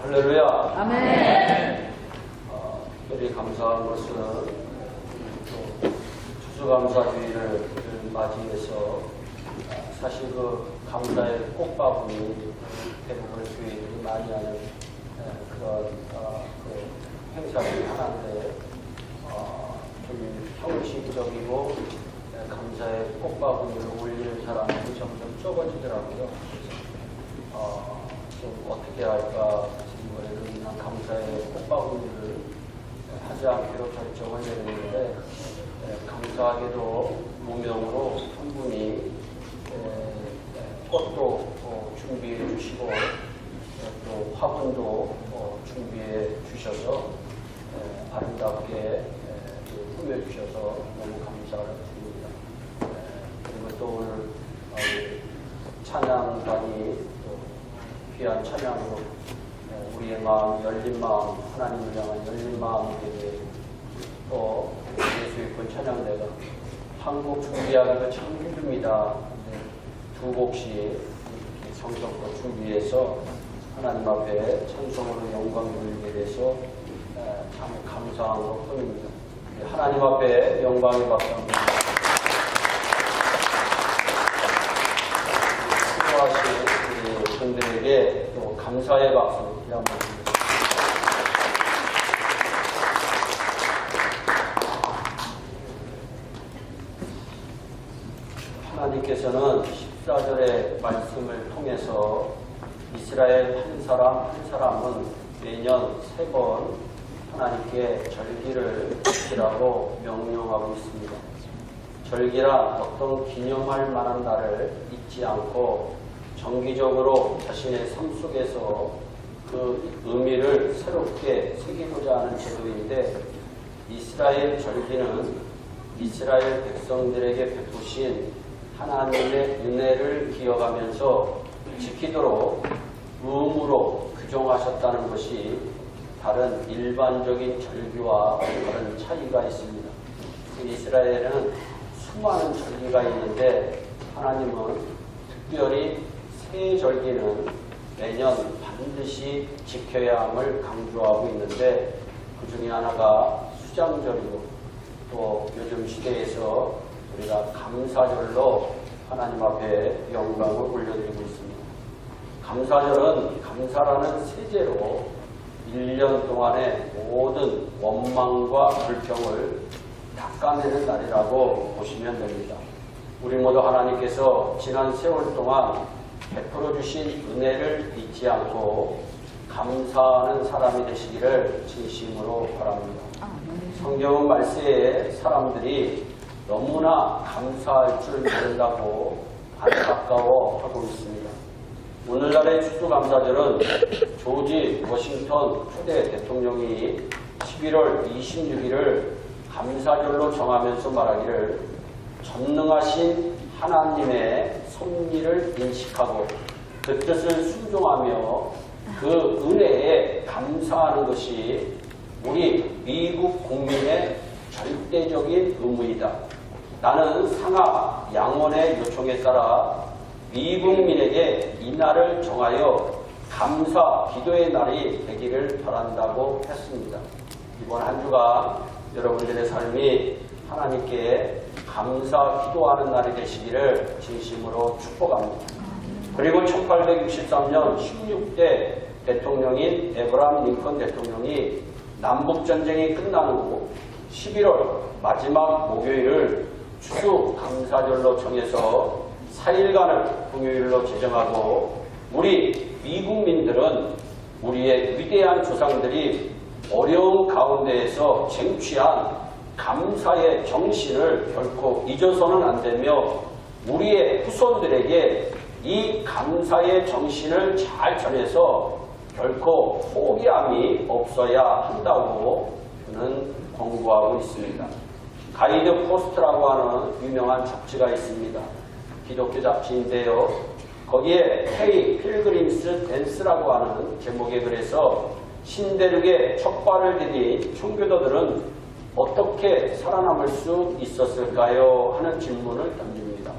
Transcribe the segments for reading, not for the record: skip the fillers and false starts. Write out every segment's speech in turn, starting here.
할렐루야. 아멘. 특별히 감사한 것은 또 추수감사주의를 맞이해서 사실 그 감사의 꽃바구니 대부분 주의들이 많이 하는 그런 그 행사 중 하나인데 좀 형식적이고 감사의 꽃바구니를 올리는 사람이 점점 적어지더라고요. 그래서 좀 어떻게 할까 싶은 거에 감사의 꽃바구니를 하지 않기로 결정을 내렸는데 감사하게도 무명으로 한 분이 꽃도 준비해 주시고 또 화분도 준비해 주셔서 아름답게 꾸며 주셔서 너무 감사를 드립니다. 그리고 또 오늘 찬양단이 또 귀한 찬양으로 우리의 마음, 열린 마음, 하나님을 향한 열린 마음이 되게 또 예수의 본 찬양대가 한 곡 준비하기가 참 힘듭니다. 두 곡씩 이렇게 성성껏 준비해서 하나님 앞에 찬송으로 영광 돌리게 돼서 참 감사한 것 뿐입니다. 하나님 앞에 영광의 박수 한번 수고하신 우리 분들에게 또 감사의 박수 한번 드립니다. 하나님께서는 14절의 말씀을 통해서 이스라엘 한 사람 한 사람은 매년 3번 하나님께 절기를 지키라고 명령하고 있습니다. 절기란 어떤 기념할 만한 날을 잊지 않고 정기적으로 자신의 삶 속에서 그 의미를 새롭게 새기고자 하는 제도인데 이스라엘 절기는 이스라엘 백성들에게 베푸신 하나님의 은혜를 기억하면서 지키도록 의무로 규정하셨다는 것이 다른 일반적인 절기와 다른 차이가 있습니다. 이스라엘에는 수많은 절기가 있는데 하나님은 특별히 새 절기는 매년 반드시 지켜야 함을 강조하고 있는데 그 중에 하나가 수장절이고 또 요즘 시대에서 우리가 감사절로 하나님 앞에 영광을 올려드리고 있습니다. 감사절은 감사라는 세제로 1년 동안의 모든 원망과 불평을 닦아내는 날이라고 보시면 됩니다. 우리 모두 하나님께서 지난 세월 동안 베풀어 주신 은혜를 잊지 않고 감사하는 사람이 되시기를 진심으로 바랍니다. 성경은 말세에 사람들이 너무나 감사할 줄 모른다고 안타까워하고 있습니다. 오늘날의 추수감사절은 조지 워싱턴 초대 대통령이 11월 26일을 감사절로 정하면서 말하기를 전능하신 하나님의 섭리를 인식하고 그 뜻을 순종하며 그 은혜에 감사하는 것이 우리 미국 국민의 절대적인 의무이다. 나는 상하 양원의 요청에 따라 미국민에게 이 날을 정하여 감사 기도의 날이 되기를 바란다고 했습니다. 이번 한 주간 여러분들의 삶이 하나님께 감사 기도하는 날이 되시기를 진심으로 축복합니다. 그리고 1863년 16대 대통령인 에브라함 링컨 대통령이 남북전쟁이 끝난 후 11월 마지막 목요일을 추수감사절로 정해서 4일간을 공휴일로 제정하고 우리 미국민들은 우리의 위대한 조상들이 어려운 가운데에서 쟁취한 감사의 정신을 결코 잊어서는 안 되며 우리의 후손들에게 이 감사의 정신을 잘 전해서 결코 포기함이 없어야 한다고 저는 권고하고 있습니다. 가이드 포스트라고 하는 유명한 잡지가 있습니다. 기독교 잡지인데요. 거기에 헤이 필그림스 댄스라고 하는 제목의 글에서 신대륙에 첫 발을 디딘 청교도들은 어떻게 살아남을 수 있었을까요? 하는 질문을 던집니다.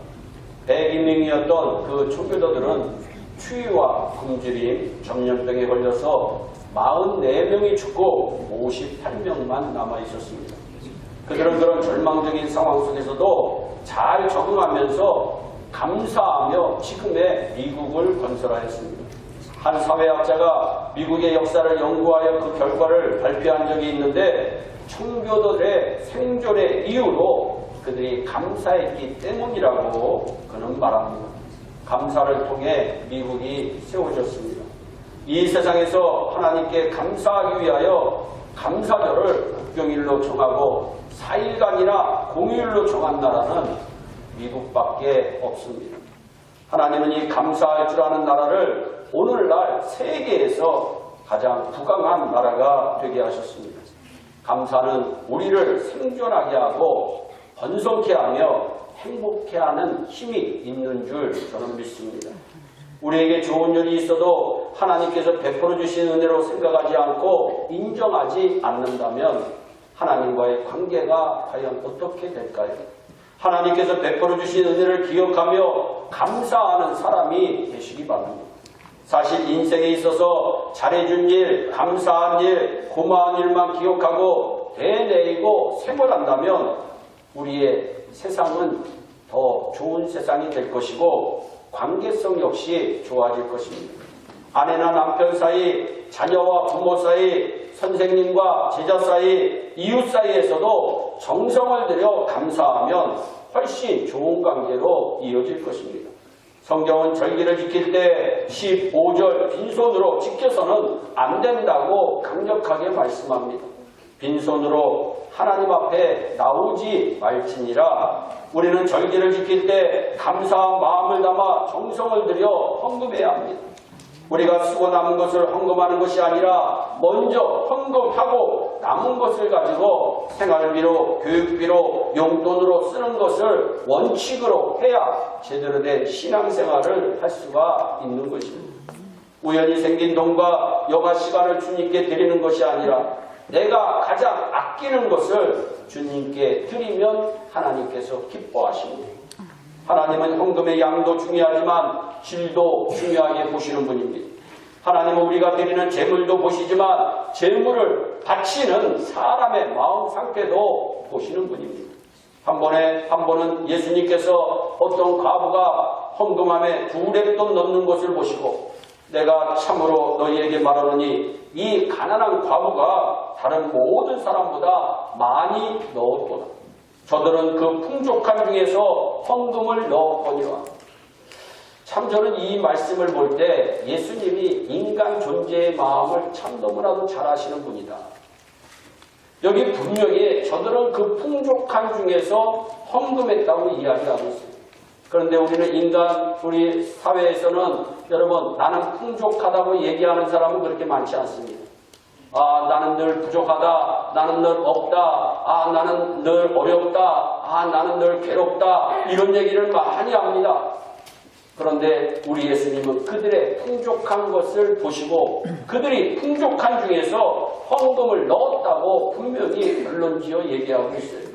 100인명이었던 그 청교도들은 추위와 굶주림, 전염병에 걸려서 44명이 죽고 58명만 남아 있었습니다. 그들은 그런 절망적인 상황 속에서도 잘 적응하면서 감사하며 지금의 미국을 건설하였습니다. 한 사회학자가 미국의 역사를 연구하여 그 결과를 발표한 적이 있는데 청교도들의 생존의 이유로 그들이 감사했기 때문이라고 그는 말합니다. 감사를 통해 미국이 세워졌습니다. 이 세상에서 하나님께 감사하기 위하여 감사절을 국경일로 정하고 4일간이나 공휴일로 정한 나라는 미국밖에 없습니다. 하나님은 이 감사할 줄 아는 나라를 오늘날 세계에서 가장 부강한 나라가 되게 하셨습니다. 감사는 우리를 생존하게 하고 번성케 하며 행복해 하는 힘이 있는 줄 저는 믿습니다. 우리에게 좋은 일이 있어도 하나님께서 베풀어 주신 은혜로 생각하지 않고 인정하지 않는다면 하나님과의 관계가 과연 어떻게 될까요? 하나님께서 베풀어 주신 은혜를 기억하며 감사하는 사람이 되시기 바랍니다. 사실 인생에 있어서 잘해준 일, 감사한 일, 고마운 일만 기억하고 되뇌이고 생활한다면 우리의 세상은 더 좋은 세상이 될 것이고 관계성 역시 좋아질 것입니다. 아내나 남편 사이, 자녀와 부모 사이, 선생님과 제자 사이, 이웃 사이에서도 정성을 들여 감사하면 훨씬 좋은 관계로 이어질 것입니다. 성경은 절기를 지킬 때 15절 빈손으로 지켜서는 안 된다고 강력하게 말씀합니다. 빈손으로 하나님 앞에 나오지 말지니라. 우리는 절기를 지킬 때 감사한 마음을 담아 정성을 들여 헌금해야 합니다. 우리가 쓰고 남은 것을 헌금하는 것이 아니라 먼저 헌금하고 남은 것을 가지고 생활비로, 교육비로, 용돈으로 쓰는 것을 원칙으로 해야 제대로 된 신앙생활을 할 수가 있는 것입니다. 우연히 생긴 돈과 여가 시간을 주님께 드리는 것이 아니라 내가 가장 아끼는 것을 주님께 드리면 하나님께서 기뻐하십니다. 하나님은 헌금의 양도 중요하지만 질도 중요하게 보시는 분입니다. 하나님은 우리가 드리는 재물도 보시지만 재물을 바치는 사람의 마음 상태도 보시는 분입니다. 한 번은 예수님께서 어떤 과부가 헌금함에 2렙돈 넣는 것을 보시고 내가 참으로 너희에게 말하노니 이 가난한 과부가 다른 모든 사람보다 많이 넣었도다. 저들은 그 풍족한 중에서 헌금을 넣었거니와. 참 저는 이 말씀을 볼 때 예수님이 인간 존재의 마음을 참 너무나도 잘 아시는 분이다. 여기 분명히 저들은 그 풍족한 중에서 헌금했다고 이야기하고 있습니다. 그런데 우리 사회에서는 여러분 나는 풍족하다고 얘기하는 사람은 그렇게 많지 않습니다. 나는 늘 부족하다. 나는 늘 없다. 나는 늘 어렵다. 나는 늘 괴롭다. 이런 얘기를 많이 합니다. 그런데 우리 예수님은 그들의 풍족한 것을 보시고 그들이 풍족한 중에서 헌금을 넣었다고 분명히 결론지어 얘기하고 있어요.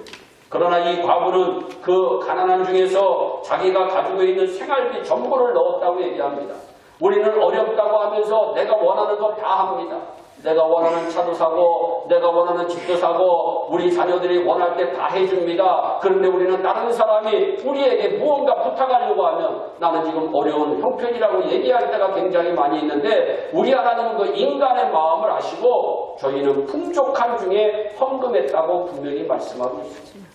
그러나 이 과부는 그 가난한 중에서 자기가 가지고 있는 생활비 전부를 넣었다고 얘기합니다. 우리는 어렵다고 하면서 내가 원하는 거 다 합니다. 내가 원하는 차도 사고 내가 원하는 집도 사고 우리 자녀들이 원할 때 다 해줍니다. 그런데 우리는 다른 사람이 우리에게 무언가 부탁하려고 하면 나는 지금 어려운 형편이라고 얘기할 때가 굉장히 많이 있는데 우리 하나님은 그 인간의 마음을 아시고 저희는 풍족한 중에 헌금했다고 분명히 말씀하고 있습니다.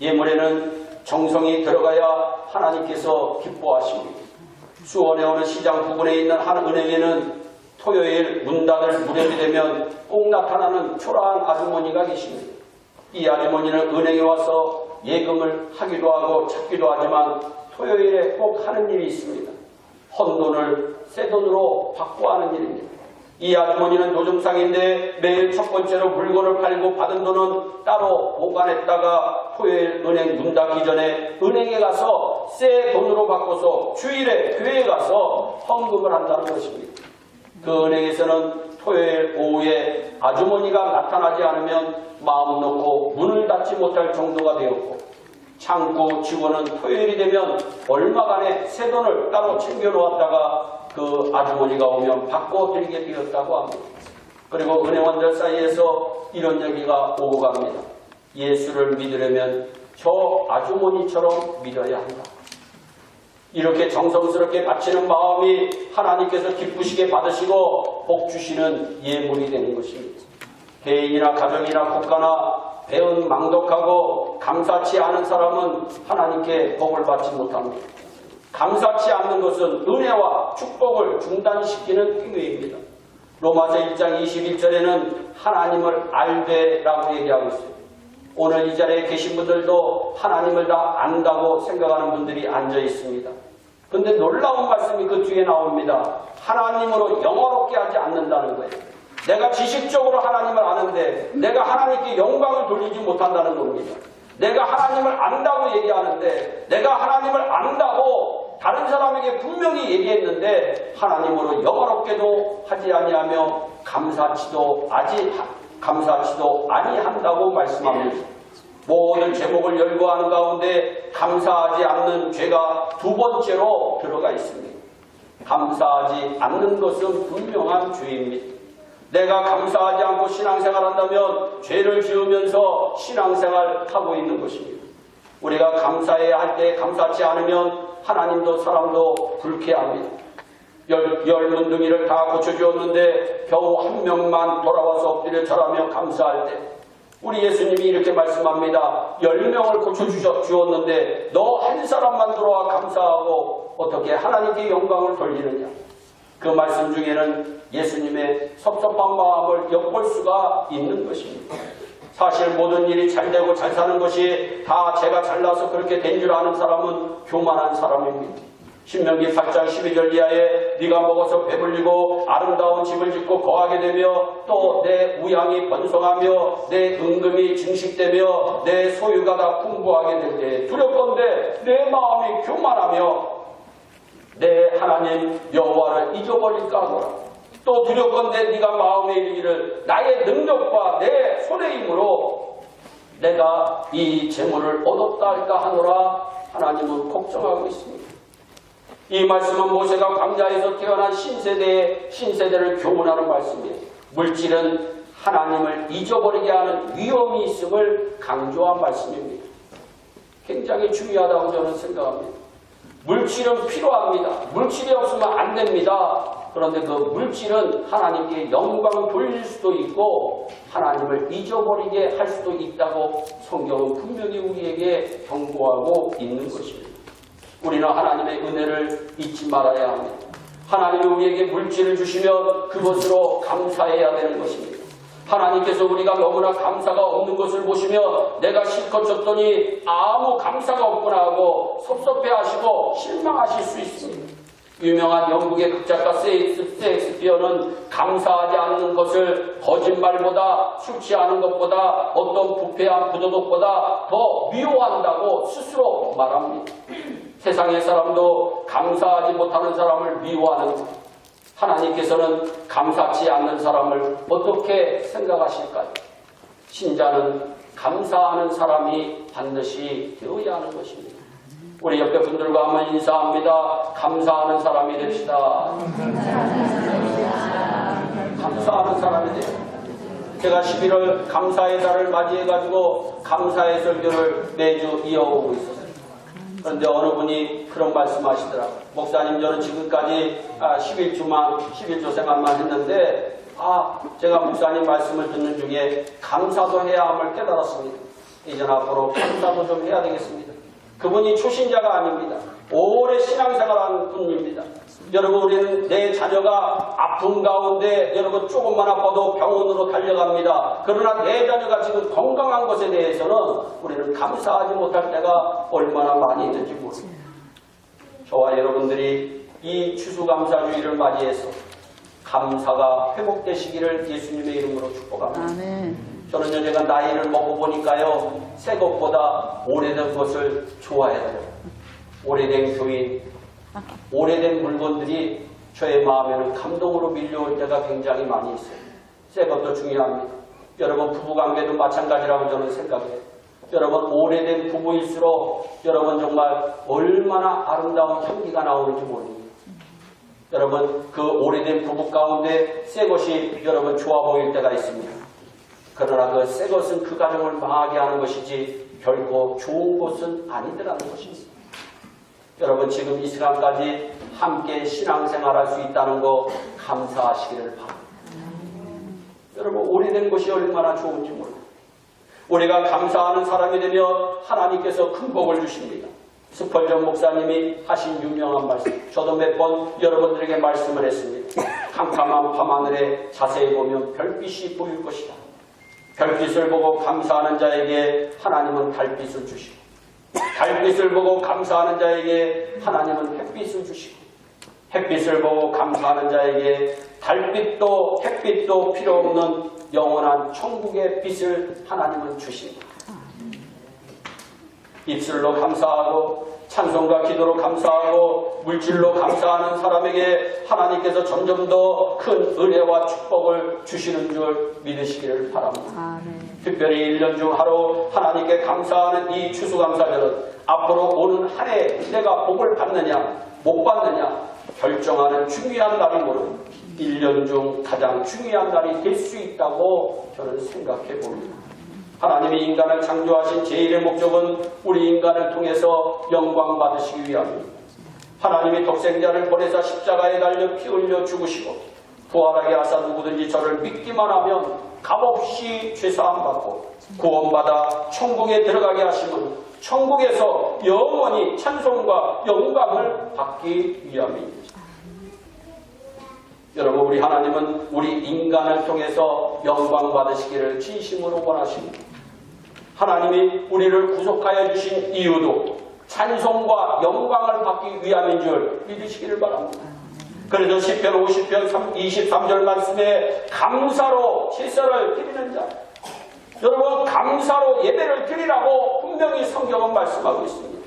예물에는 정성이 들어가야 하나님께서 기뻐하십니다. 수원에 오는 시장 부근에 있는 한 은행에는 토요일 문 닫을 무렵이 되면 꼭 나타나는 초라한 아주머니가 계십니다. 이 아주머니는 은행에 와서 예금을 하기도 하고 찾기도 하지만 토요일에 꼭 하는 일이 있습니다. 헌돈을 새 돈으로 바꿔하는 일입니다. 이 아주머니는 노점상인데 매일 첫 번째로 물건을 팔고 받은 돈은 따로 보관했다가 토요일 은행 문 닫기 전에 은행에 가서 새 돈으로 바꿔서 주일에 교회에 가서 헌금을 한다는 것입니다. 그 은행에서는 토요일 오후에 아주머니가 나타나지 않으면 마음 놓고 문을 닫지 못할 정도가 되었고 창구 직원은 토요일이 되면 얼마간의 새돈을 따로 챙겨놓았다가 그 아주머니가 오면 바꿔드리게 되었다고 합니다. 그리고 은행원들 사이에서 이런 얘기가 오고 갑니다. 예수를 믿으려면 저 아주머니처럼 믿어야 한다. 이렇게 정성스럽게 바치는 마음이 하나님께서 기쁘시게 받으시고 복 주시는 예물이 되는 것입니다. 개인이나 가정이나 국가나 배은 망독하고 감사치 않은 사람은 하나님께 복을 받지 못합니다. 감사치 않는 것은 은혜와 축복을 중단시키는 행위입니다. 로마서 1장 21절에는 하나님을 알되라고 얘기하고 있어요. 오늘 이 자리에 계신 분들도 하나님을 다 안다고 생각하는 분들이 앉아 있습니다. 그런데 놀라운 말씀이 그 뒤에 나옵니다. 하나님으로 영화롭게 하지 않는다는 거예요. 내가 지식적으로 하나님을 아는데 내가 하나님께 영광을 돌리지 못한다는 겁니다. 내가 하나님을 안다고 얘기하는데 내가 하나님을 안다고 다른 사람에게 분명히 얘기했는데 하나님으로 영화롭게도 하지 아니하며 감사치도 아니한다고 말씀합니다. 모든 제목을 열거하는 가운데 감사하지 않는 죄가 두 번째로 들어가 있습니다. 감사하지 않는 것은 분명한 죄입니다. 내가 감사하지 않고 신앙생활한다면 죄를 지으면서 신앙생활하고 있는 것입니다. 우리가 감사해야 할 때 감사치 않으면 하나님도 사람도 불쾌합니다. 열 문둥이를 다 고쳐주었는데 겨우 한 명만 돌아와서 엎드려 절하며 감사할 때 우리 예수님이 이렇게 말씀합니다. 10명을 고쳐주었는데 너 한 사람만 들어와 감사하고 어떻게 하나님께 영광을 돌리느냐. 그 말씀 중에는 예수님의 섭섭한 마음을 엿볼 수가 있는 것입니다. 사실 모든 일이 잘 되고 잘 사는 것이 다 제가 잘나서 그렇게 된 줄 아는 사람은 교만한 사람입니다. 신명기 8장 12절 이하에 네가 먹어서 배불리고 아름다운 집을 짓고 거하게 되며 또 내 우양이 번성하며 내 은금이 증식되며 내 소유가 다 풍부하게 될 때 두렵건대 내 마음이 교만하며 내 하나님 여호와를 잊어버릴까 하노라. 또 두렵건대 네가 마음에 이르기를 나의 능력과 내 손의 힘으로 내가 이 재물을 얻었다 할까 하노라. 하나님은 걱정하고 있습니다. 이 말씀은 모세가 광야에서 태어난 신세대를 교훈하는 말씀이에요. 물질은 하나님을 잊어버리게 하는 위험이 있음을 강조한 말씀입니다. 굉장히 중요하다고 저는 생각합니다. 물질은 필요합니다. 물질이 없으면 안 됩니다. 그런데 그 물질은 하나님께 영광 돌릴 수도 있고 하나님을 잊어버리게 할 수도 있다고 성경은 분명히 우리에게 경고하고 있는 것입니다. 우리는 하나님의 은혜를 잊지 말아야 합니다. 하나님이 우리에게 물질을 주시면 그것으로 감사해야 되는 것입니다. 하나님께서 우리가 너무나 감사가 없는 것을 보시며 내가 실컷 줬더니 아무 감사가 없구나 하고 섭섭해하시고 실망하실 수 있습니다. 유명한 영국의 극작가 셰익스피어는 감사하지 않는 것을 거짓말보다 술 취하는 것보다 어떤 부패한 부도덕보다 더 미워한다고 스스로 말합니다. 세상의 사람도 감사하지 못하는 사람을 미워하는 것. 하나님께서는 감사치 않는 사람을 어떻게 생각하실까요? 신자는 감사하는 사람이 반드시 되어야 하는 것입니다. 우리 옆에 분들과 한번 인사합니다. 감사하는 사람이 됩시다. 감사하는 사람이 돼요. 제가 11월 감사의 달을 맞이해가지고 감사의 설교를 매주 이어오고 있었어요. 그런데 어느 분이 그런 말씀하시더라고요. 목사님, 저는 지금까지 11조 생활만 했는데 제가 목사님 말씀을 듣는 중에 감사도 해야 함을 깨달았습니다. 이제는 앞으로 감사도 좀 해야 되겠습니다. 그분이 초신자가 아닙니다. 오래 신앙생활한 분입니다. 여러분, 우리는 내 자녀가 아픈 가운데 여러분 조금만 아파도 병원으로 달려갑니다. 그러나 내 자녀가 지금 건강한 것에 대해서는 우리는 감사하지 못할 때가 얼마나 많이 있는지 모릅니다. 저와 여러분들이 이 추수감사주의를 맞이해서 감사가 회복되시기를 예수님의 이름으로 축복합니다. 아멘. 저는요, 제가 나이를 먹어보니까요, 새 것보다 오래된 것을 좋아해요. 오래된 교인, 오래된 물건들이 저의 마음에는 감동으로 밀려올 때가 굉장히 많이 있어요. 새 것도 중요합니다. 여러분, 부부관계도 마찬가지라고 저는 생각해요. 여러분 오래된 부부일수록 여러분 정말 얼마나 아름다운 향기가 나오는지 모릅니다. 여러분 그 오래된 부부 가운데 새 것이 여러분 좋아 보일 때가 있습니다. 그러나 그 새 것은 그 가정을 망하게 하는 것이지 결코 좋은 것은 아니더라는 것입니다. 여러분 지금 이 시간까지 함께 신앙생활할 수 있다는 거 감사하시기를 바랍니다. 여러분 오래된 것이 얼마나 좋은지 몰라요. 우리가 감사하는 사람이 되면 하나님께서 큰 복을 주십니다. 스펄전 목사님이 하신 유명한 말씀, 저도 몇 번 여러분들에게 말씀을 했습니다. 캄캄한 밤하늘에 자세히 보면 별빛이 보일 것이다. 별빛을 보고 감사하는 자에게 하나님은 달빛을 주시고, 달빛을 보고 감사하는 자에게 하나님은 햇빛을 주시고, 햇빛을 보고 감사하는 자에게 달빛도 햇빛도 필요 없는 영원한 천국의 빛을 하나님은 주십니다. 입술로 감사하고 찬송과 기도로 감사하고 물질로 감사하는 사람에게 하나님께서 점점 더 큰 은혜와 축복을 주시는 줄 믿으시기를 바랍니다. 아멘. 특별히 1년 중 하루 하나님께 감사하는 이 추수감사절은 앞으로 오는 한 해 내가 복을 받느냐 못 받느냐 결정하는 중요한 날이므로 1년 중 가장 중요한 날이 될 수 있다고 저는 생각해 봅니다. 하나님이 인간을 창조하신 제1의 목적은 우리 인간을 통해서 영광 받으시기 위함입니다. 하나님이 독생자를 보내사 십자가에 달려 피 흘려 죽으시고 부활하게 하사 누구든지 저를 믿기만 하면 값없이 죄사함 받고 구원받아 천국에 들어가게 하심은 천국에서 영원히 찬송과 영광을 받기 위함입니다. 여러분 우리 하나님은 우리 인간을 통해서 영광 받으시기를 진심으로 원하십니다. 하나님이 우리를 구속하여 주신 이유도 찬송과 영광을 받기 위함인 줄 믿으시기를 바랍니다. 그래서 시편 50편 23절 말씀에 감사로 제사를 드리는 자, 여러분 감사로 예배를 드리라고 분명히 성경은 말씀하고 있습니다.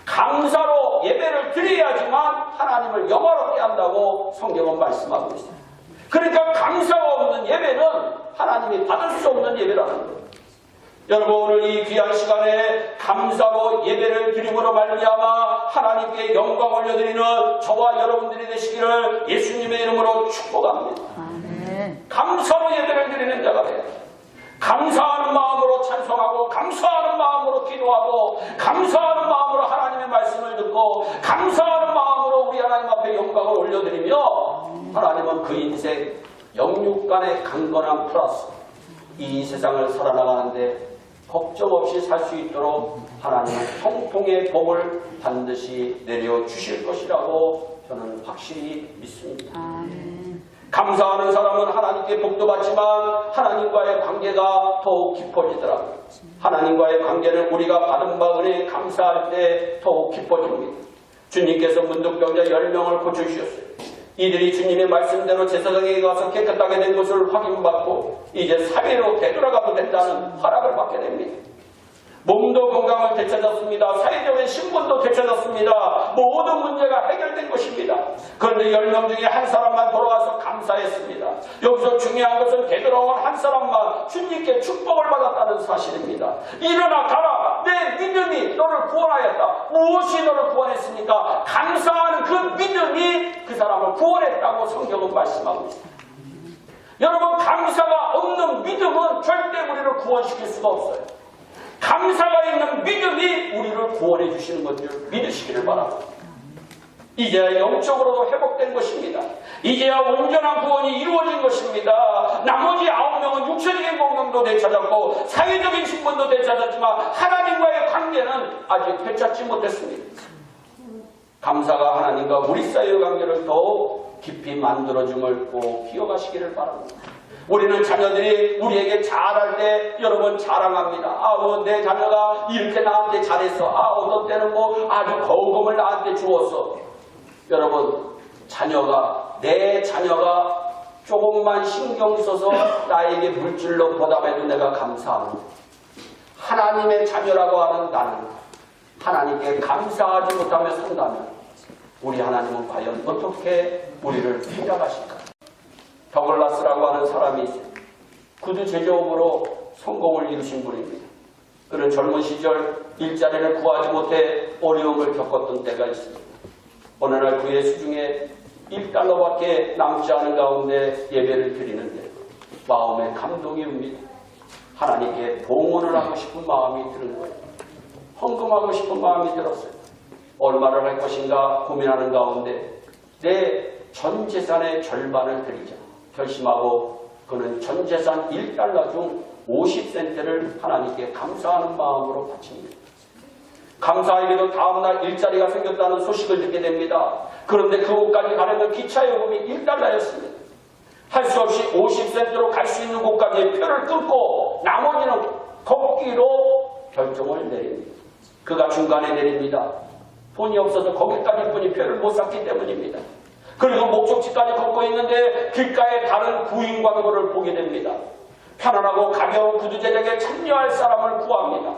감사로 예배를 드려야지만 하나님을 영화롭게 한다고 성경은 말씀하고 있습니다. 그러니까 감사가 없는 예배는 하나님이 받을 수 없는 예배라는 거예요. 여러분 오늘 이 귀한 시간에 감사로 예배를 드림으로 말미암아 하나님께 영광 올려드리는 저와 여러분들이 되시기를 예수님의 이름으로 축복합니다. 감사로 예배를 드리는 자가 돼요. 감사하는 마음으로 찬송하고 감사하는 마음으로 기도하고 감사하는 마음으로 하나님의 말씀을 듣고 감사하는 마음으로 우리 하나님 앞에 영광을 올려드리며 하나님은 그 인생 영육간의 강건함 플러스 이 세상을 살아나가는데 걱정 없이 살 수 있도록 하나님은 형통의 복을 반드시 내려주실 것이라고 저는 확실히 믿습니다. 감사하는 사람은 하나님께 복도 받지만 하나님과의 관계가 더욱 깊어지더라고요. 하나님과의 관계는 우리가 받은 바 은혜에 감사할 때 더욱 깊어집니다. 주님께서 문둥병자 10명을 고쳐주셨어요. 이들이 주님의 말씀대로 제사장에게 가서 깨끗하게 된 것을 확인받고 이제 사회로 되돌아가도 된다는 허락을 받게 됩니다. 몸도 건강을 되찾았습니다. 사회적인 신분도 되찾았습니다. 모든 문제가 해결된 것입니다. 그런데 10명 중에 한 사람만 돌아가서 감사했습니다. 여기서 중요한 것은 되돌아온 한 사람만 주님께 축복을 받았다는 사실입니다. 일어나 가라. 내 믿음이 너를 구원하였다. 무엇이 너를 구원했습니까? 감사하는 그 믿음이 그 사람을 구원했다고 성경은 말씀하고 있습니다. 여러분 감사가 없는 믿음은 절대 우리를 구원시킬 수가 없어요. 감사가 있는 믿음이 우리를 구원해 주시는 것을 믿으시기를 바랍니다. 이제야 영적으로도 회복된 것입니다. 이제야 온전한 구원이 이루어진 것입니다. 나머지 9명은 육체적인 공경도 되찾았고 사회적인 신분도 되찾았지만 하나님과의 관계는 아직 되찾지 못했습니다. 감사가 하나님과 우리 사이의 관계를 더욱 깊이 만들어줌을 꼭 기억하시기를 바랍니다. 우리는 자녀들이 우리에게 잘할 때 여러분 자랑합니다. 내 자녀가 이렇게 나한테 잘했어. 어떤 때는 아주 거금을 나한테 주었어. 여러분 내 자녀가 조금만 신경 써서 나에게 물질로 보답해도 내가 감사합니다. 하나님의 자녀라고 하는 나는 하나님께 감사하지 못하며 산다면 우리 하나님은 과연 어떻게 우리를 생각하실까? 더글라스라고 하는 사람이 있어요. 구두 제조업으로 성공을 이루신 분입니다. 그는 젊은 시절 일자리를 구하지 못해 어려움을 겪었던 때가 있습니다. 어느 날 그의 수중에 $1밖에 남지 않은 가운데 예배를 드리는데 마음에 감동이 옵니다. 하나님께 봉헌을 하고 싶은 마음이 드는 거예요. 헌금하고 싶은 마음이 들었어요. 얼마를 할 것인가 고민하는 가운데 내 전 재산의 절반을 드리자 결심하고 그는 전 재산 $1 중 50센트를 하나님께 감사하는 마음으로 바칩니다. 감사하게도 다음날 일자리가 생겼다는 소식을 듣게 됩니다. 그런데 그곳까지 가려면 기차 요금이 $1였습니다. 할 수 없이 50센트로 갈 수 있는 곳까지 표를 끊고 나머지는 걷기로 결정을 내립니다. 그가 중간에 내립니다. 돈이 없어서 거기까지 뿐이 표를 못 샀기 때문입니다. 그리고 목적지까지 걷고 있는데 길가에 다른 구인 광고를 보게 됩니다. 편안하고 가벼운 구두 제작에 참여할 사람을 구합니다.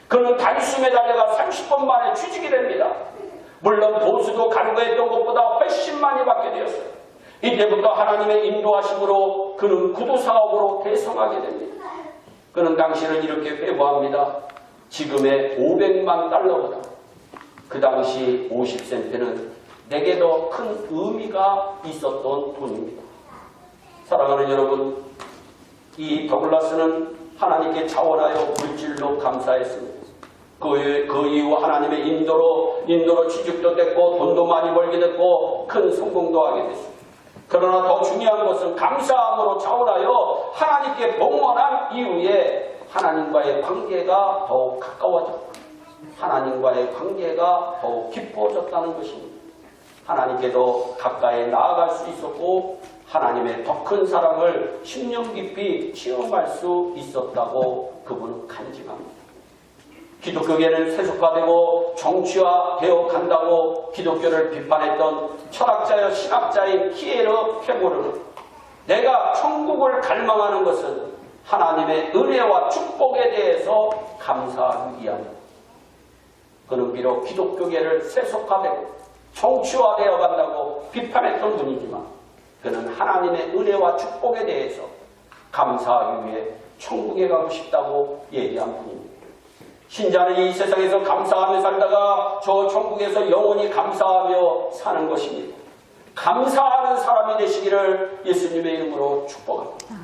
그는 단숨에 달려가 30분 만에 취직이 됩니다. 물론 보수도 간구했던 것보다 훨씬 많이 받게 되었어요. 이때부터 하나님의 인도하심으로 그는 구두 사업으로 대성하게 됩니다. 그는 당시를 이렇게 회고합니다. 지금의 $500만 그 당시 50센트는 내게 더 큰 의미가 있었던 돈입니다. 사랑하는 여러분, 이 더글라스는 하나님께 자원하여 물질로 감사했습니다. 그 이후 하나님의 인도로 취직도 됐고 돈도 많이 벌게 됐고 큰 성공도 하게 됐습니다. 그러나 더 중요한 것은 감사함으로 자원하여 하나님께 봉헌한 이후에 하나님과의 관계가 더욱 가까워졌고 하나님과의 관계가 더욱 깊어졌다는 것입니다. 하나님께도 가까이 나아갈 수 있었고 하나님의 더 큰 사랑을 10년 깊이 체험할 수 있었다고 그분은 간증합니다. 기독교계는 세속화되고 정치화되어 간다고 기독교를 비판했던 철학자여 신학자인 키에르 페고르는 내가 천국을 갈망하는 것은 하나님의 은혜와 축복에 대해서 감사하기 위함이다. 그는 비록 기독교계를 세속화되고 정치화되어 간다고 비판했던 분이지만 그는 하나님의 은혜와 축복에 대해서 감사하기 위해 천국에 가고 싶다고 얘기한 분입니다. 신자는 이 세상에서 감사하며 살다가 저 천국에서 영원히 감사하며 사는 것입니다. 감사하는 사람이 되시기를 예수님의 이름으로 축복합니다.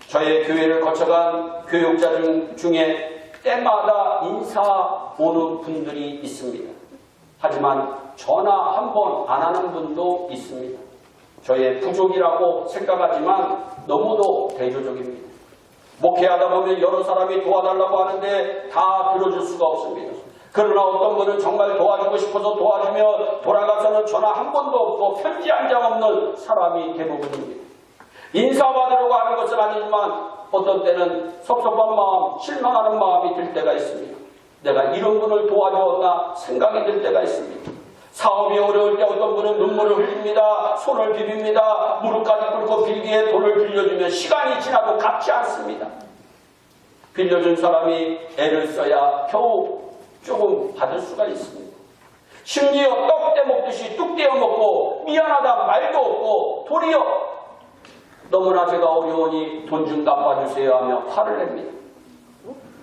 저의 교회를 거쳐간 교육자 중에 때마다 인사 오는 분들이 있습니다. 하지만 전화 한 번 안 하는 분도 있습니다. 저의 부족이라고 생각하지만 너무도 대조적입니다. 목회하다 보면 여러 사람이 도와달라고 하는데 다 들어줄 수가 없습니다. 그러나 어떤 분은 정말 도와주고 싶어서 도와주며 돌아가서는 전화 한 번도 없고 편지 한 장 없는 사람이 대부분입니다. 인사받으려고 하는 것은 아니지만 어떤 때는 섭섭한 마음, 실망하는 마음이 들 때가 있습니다. 내가 이런 분을 도와주었나 생각이 들 때가 있습니다. 사업이 어려울 때 어떤 분은 눈물을 흘립니다. 손을 비빕니다. 무릎까지 꿇고 빌기에 돈을 빌려주면 시간이 지나도 갚지 않습니다. 빌려준 사람이 애를 써야 겨우 조금 받을 수가 있습니다. 심지어 떡 떼먹듯이 뚝 떼어 먹고 미안하다 말도 없고 도리어 너무나 제가 어려우니 돈 좀 갚아주세요 하며 화를 냅니다.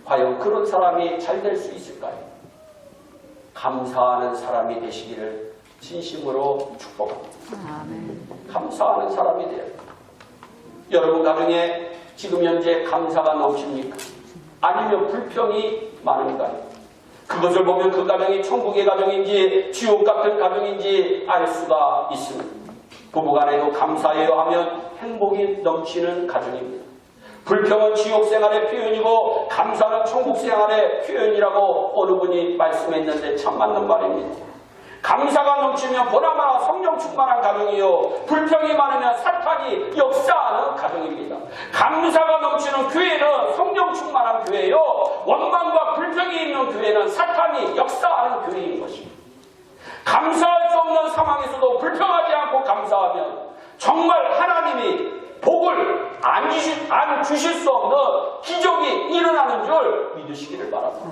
과연 그런 사람이 잘 될 수 있을까요? 감사하는 사람이 되시기를 진심으로 축복합니다. 감사하는 사람이 되어야 합니다. 여러분 가정에 지금 현재 감사가 넘칩니까? 아니면 불평이 많은가요? 그것을 보면 그 가정이 천국의 가정인지 지옥 같은 가정인지 알 수가 있습니다. 부부간에도 감사해요 하면 행복이 넘치는 가정입니다. 불평은 지옥 생활의 표현이고 감사는 천국 생활의 표현이라고 어느 분이 말씀했는데 참 맞는 말입니다. 감사가 넘치면 보나마나 성령 충만한 가정이요 불평이 많으면 사탄이 역사하는 가정입니다. 감사가 넘치는 교회는 성령 충만한 교회요 원망과 불평이 있는 교회는 사탄이 역사하는 교회인 것입니다. 감사할 수 없는 상황에서도 불평하지 않고 감사하면 정말 하나님이 복을 안 주실 수 없는 기적이 일어나는 줄 믿으시기를 바랍니다.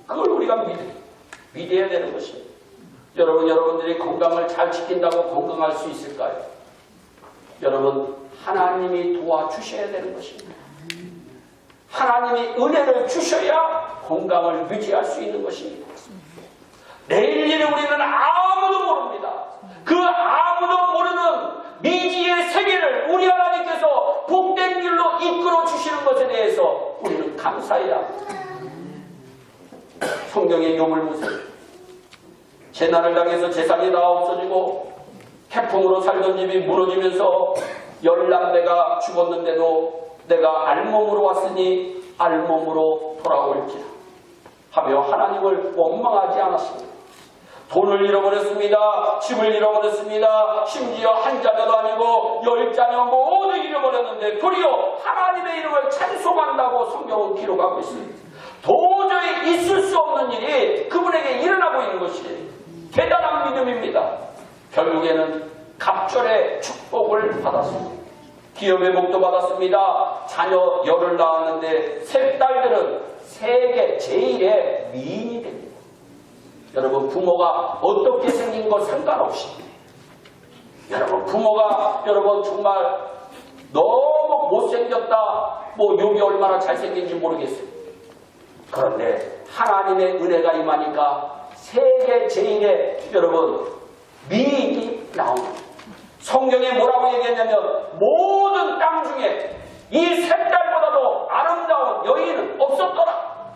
그걸 우리가 믿어야 되는 것입니다. 여러분들이 건강을 잘 지킨다고 건강할 수 있을까요? 여러분, 하나님이 도와주셔야 되는 것입니다. 하나님이 은혜를 주셔야 건강을 유지할 수 있는 것입니다. 내일 일을 우리는 아무도 모릅니다. 그 아무도 모르는 미지의 세계를 우리 하나님께서 복된 길로 이끌어 주시는 것에 대해서 우리는 감사해야 합니다. 성경의 욥을 보세요. 재난을 당해서 재산이 다 없어지고 태풍으로 살던 집이 무너지면서 10남매가 죽었는데도 내가 알몸으로 왔으니 알몸으로 돌아올지라 하며 하나님을 원망하지 않았습니다. 돈을 잃어버렸습니다. 집을 잃어버렸습니다. 심지어 한 자녀도 아니고 10자녀 모두 잃어버렸는데 도리어 하나님의 이름을 찬송한다고 성경은 기록하고 있습니다. 도저히 있을 수 없는 일이 그분에게 일어나고 있는 것이 대단한 믿음입니다. 결국에는 갑절의 축복을 받았습니다. 기업의 복도 받았습니다. 자녀 10을 낳았는데 세 딸들은 세계 제1의 미인이 됩니다. 여러분, 부모가 어떻게 생긴 것 상관없이 여러분, 부모가 여러분 정말 너무 못생겼다, 욥이 얼마나 잘생긴지 모르겠어요. 그런데 하나님의 은혜가 임하니까 세계 제1의 여러분 미인이 나옵니다. 성경에 뭐라고 얘기했냐면 모든 땅 중에 이 세 딸보다도 아름다운 여인은 없었더라.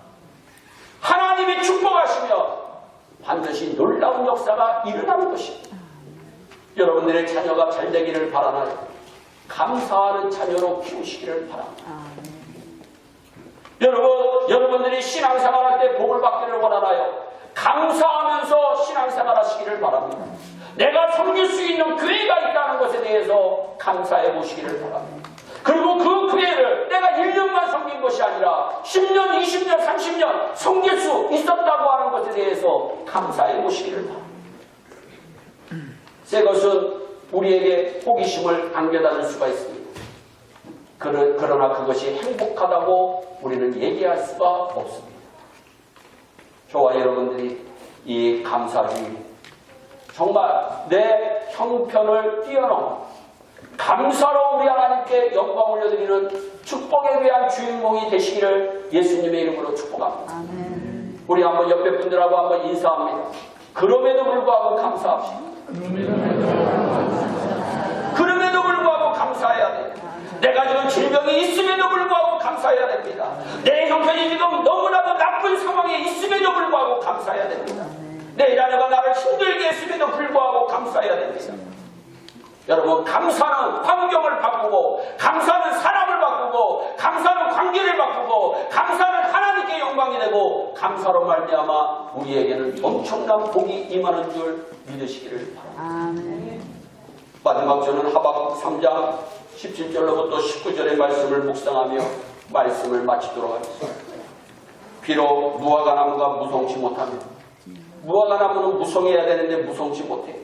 하나님이 축복하시면 반드시 놀라운 역사가 일어나는 것입니다. 여러분들의 자녀가 잘 되기를 바라나요? 감사하는 자녀로 키우시기를 바랍니다. 여러분들이 신앙생활할 때 복을 받기를 원하나요? 감사하면서 신앙생활 하시기를 바랍니다. 내가 섬길 수 있는 교회가 있다는 것에 대해서 감사해 보시기를 바랍니다. 그리고 그 교회를 내가 1년만 섬긴 것이 아니라 10년, 20년, 30년 섬길 수 있었다고 하는 것에 대해서 감사해 보시기를 바랍니다. 새 것은 우리에게 호기심을 안겨다줄 수가 있습니다. 그러나 그것이 행복하다고 우리는 얘기할 수가 없습니다. 저와 여러분들이 이 감사주의, 정말 내 형편을 뛰어넘어 감사로 우리 하나님께 영광 올려드리는 축복에 대한 주인공이 되시기를 예수님의 이름으로 축복합니다. 아멘. 우리 한번 옆에 분들하고 한번 인사합니다. 그럼에도 불구하고 감사합시다. 그럼에도 불구하고 감사해야 돼요. 내가 지금 질병이 있음에도 불구하고 감사해야 됩니다. 내 형편이 지금 너무나도 나쁜 상황에 있음에도 불구하고 감사해야 됩니다. 내 자녀가 나를 힘들게 했음에도 불구하고 감사해야 됩니다. 여러분, 감사는 환경을 바꾸고, 감사는 사람을 바꾸고, 감사는 관계를 바꾸고, 감사는 하나님께 영광이 되고, 감사로 말미암아 우리에게는 엄청난 복이 임하는 줄 믿으시기를 바랍니다. 마지막 저는 하박국 3장 17절로부터 19절의 말씀을 묵상하며 말씀을 마치도록 하겠습니다. 비록 무화과 나무가 무성치 못하며, 무화과 나무는 무성해야 되는데 무성치 못해.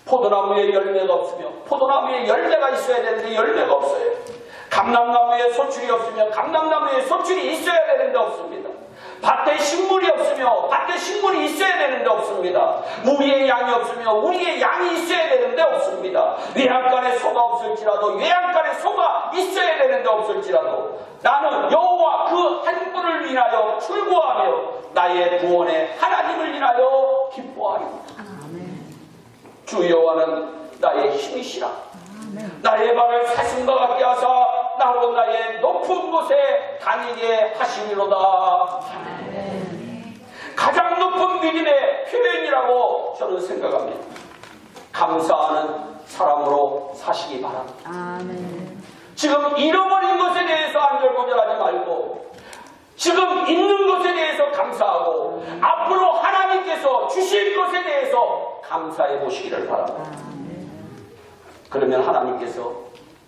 포도나무에 열매가 없으며 포도나무에 열매가 있어야 되는데 열매가 없어요. 감람나무에 소출이 없으며 감람나무에 소출이 있어야 되는데 없습니다. 밭에 식물이 없으며 밭에 식물이 있어야 되는데 없습니다. 우리의 양이 없으며 우리의 양이 있어야 되는데 없습니다. 외양간에 소가 없을지라도 외양간에 소가 있어야 되는데 없을지라도 나는 여호와 그 한 분을 인하여 출구하며 나의 구원의 하나님을 인하여 기뻐하리이다. 주 여호와는 나의 힘이시라. 나의 발을 사슴과 같게 하사 나로 나의 높은 곳에 다니게 하시리로다. 가장 높은 믿음의 표현이라고 저는 생각합니다. 감사하는 사람으로 사시기 바랍니다. 지금 잃어버린 것에 대해서 안절부절하지 말고 지금 있는 것에 대해서 감사하고 앞으로 하나님께서 주실 것에 대해서 감사해 보시기를 바랍니다. 그러면 하나님께서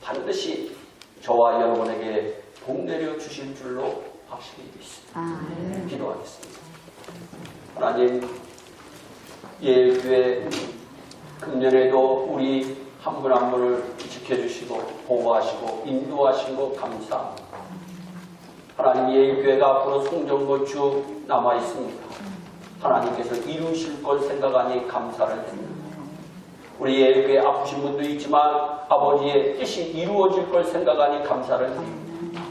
반드시 저와 여러분에게 복 내려 주실 줄로 확실히 믿습니다. 기도하겠습니다. 하나님, 예일교회 금년에도 우리 한 분 한 분을 지켜주시고 보호하시고 인도하시고 감사합니다. 하나님, 예일교회가 앞으로 송정건축 남아있습니다. 하나님께서 이루실 걸 생각하니 감사를 드립니다. 우리 예일교회 아프신 분도 있지만 아버지의 뜻이 이루어질 걸 생각하니 감사를 드립니다.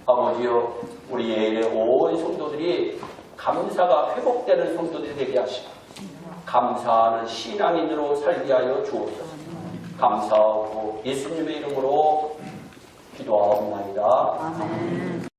아버지여, 우리 예일의 온 성도들이 감사가 회복되는 성도들이 되게 하시고 감사하는 신앙인으로 살게 하여 주옵소서. 감사하고 예수님의 이름으로 기도하옵나이다. 아멘.